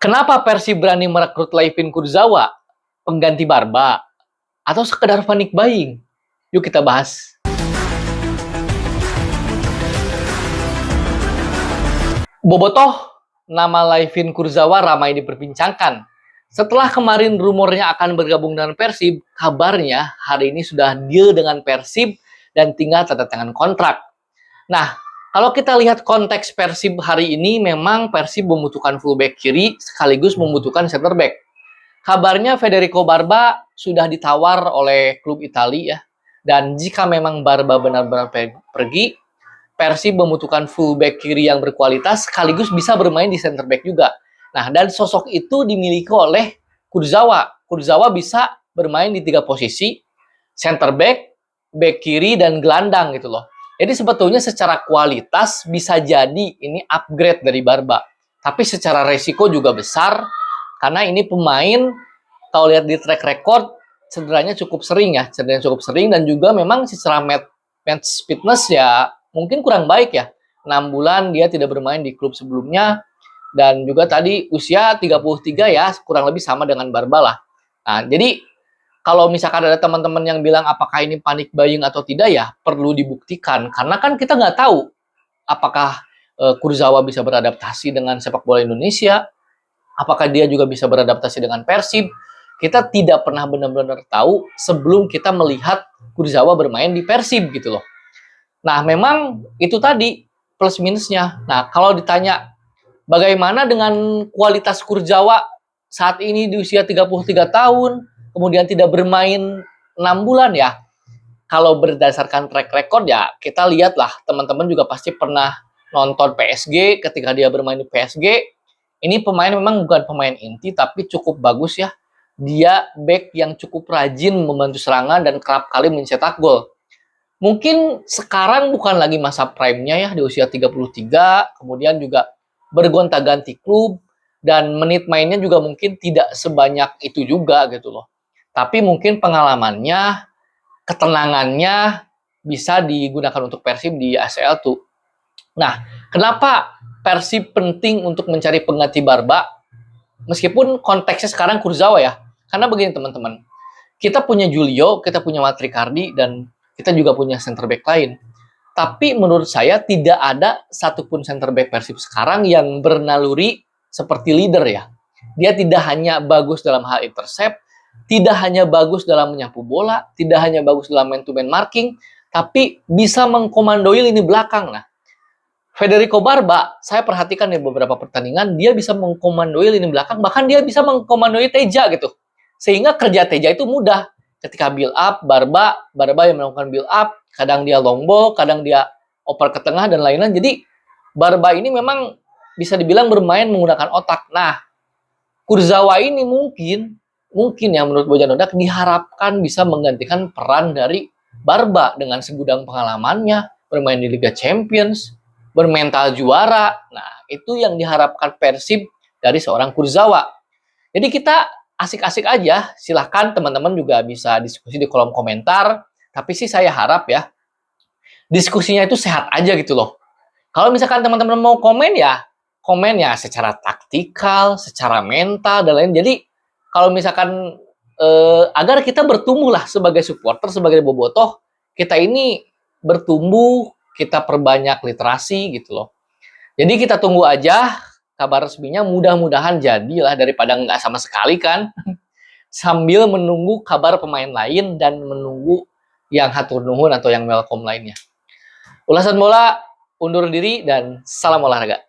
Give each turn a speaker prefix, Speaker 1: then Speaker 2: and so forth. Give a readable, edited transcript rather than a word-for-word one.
Speaker 1: Kenapa Persib berani merekrut Layvin Kurzawa, pengganti Barba, atau sekedar panic buying? Yuk kita bahas. Bobotoh, nama Layvin Kurzawa ramai diperbincangkan. Setelah kemarin rumornya akan bergabung dengan Persib, kabarnya hari ini sudah deal dengan Persib dan tinggal tanda tangan kontrak. Nah, kalau kita lihat konteks Persib hari ini, memang Persib membutuhkan fullback kiri sekaligus membutuhkan center back. Kabarnya Federico Barba sudah ditawar oleh klub Italia ya. Dan jika memang Barba benar-benar pergi, Persib membutuhkan fullback kiri yang berkualitas sekaligus bisa bermain di center back juga. Nah, dan sosok itu dimiliki oleh Kurzawa. Kurzawa bisa bermain di 3 posisi, center back, back kiri, dan gelandang gitu loh. Jadi sebetulnya secara kualitas bisa jadi ini upgrade dari Barba. Tapi secara resiko juga besar, karena ini pemain, kalau lihat di track record, cederanya cukup sering ya. Cederanya cukup sering, dan juga memang secara match fitness ya mungkin kurang baik ya. 6 bulan dia tidak bermain di klub sebelumnya, dan juga tadi usia 33 ya, kurang lebih sama dengan Barba lah. Nah, jadi kalau misalkan ada teman-teman yang bilang apakah ini panic buying atau tidak, ya perlu dibuktikan. Karena kan kita nggak tahu apakah Kurzawa bisa beradaptasi dengan sepak bola Indonesia, apakah dia juga bisa beradaptasi dengan Persib. Kita tidak pernah benar-benar tahu sebelum kita melihat Kurzawa bermain di Persib gitu loh. Nah, memang itu tadi plus minusnya. Nah, kalau ditanya bagaimana dengan kualitas Kurzawa saat ini di usia 33 tahun, kemudian tidak bermain 6 bulan ya. Kalau berdasarkan track record ya, kita lihatlah, teman-teman juga pasti pernah nonton PSG ketika dia bermain di PSG. Ini pemain memang bukan pemain inti, tapi cukup bagus ya. Dia back yang cukup rajin membantu serangan dan kerap kali mencetak gol. Mungkin sekarang bukan lagi masa prime-nya ya, di usia 33, kemudian juga bergonta-ganti klub, dan menit mainnya juga mungkin tidak sebanyak itu juga gitu loh. Tapi mungkin pengalamannya, ketenangannya bisa digunakan untuk Persib di ACL tuh. Nah, kenapa Persib penting untuk mencari pengganti Barba? Meskipun konteksnya sekarang Kurzawa ya. Karena begini teman-teman, kita punya Julio, kita punya Matricardi, dan kita juga punya center back lain. Tapi menurut saya tidak ada satupun center back Persib sekarang yang bernaluri seperti leader ya. Dia tidak hanya bagus dalam hal intercept, tidak hanya bagus dalam menyapu bola, tidak hanya bagus dalam man-to-man marking, tapi bisa mengkomandoi lini belakang. Nah, Federico Barba, saya perhatikan di beberapa pertandingan, dia bisa mengkomandoi lini belakang, bahkan dia bisa mengkomandoi Teja gitu. Sehingga kerja Teja itu mudah. Ketika build up, Barba yang melakukan build up, kadang dia long ball, kadang dia oper ke tengah, dan lain-lain. Jadi, Barba ini memang bisa dibilang bermain menggunakan otak. Nah, Kurzawa ini mungkin ya menurut Bojan Odak diharapkan bisa menggantikan peran dari Barba dengan segudang pengalamannya, bermain di Liga Champions, bermental juara. Nah, itu yang diharapkan Persib dari seorang Kurzawa. Jadi kita asik-asik aja, silahkan teman-teman juga bisa diskusi di kolom komentar. Tapi sih saya harap ya, diskusinya itu sehat aja gitu loh. Kalau misalkan teman-teman mau komen ya secara taktikal, secara mental, dan lain. Jadi kalau misalkan agar kita bertumbuh lah sebagai supporter, sebagai bobotoh, kita ini bertumbuh, kita perbanyak literasi gitu loh. Jadi kita tunggu aja kabar resminya, mudah-mudahan jadilah daripada nggak sama sekali kan. Sambil menunggu kabar pemain lain dan menunggu yang hatur nuhun atau yang welcome lainnya. Ulasan bola undur diri dan salam olahraga.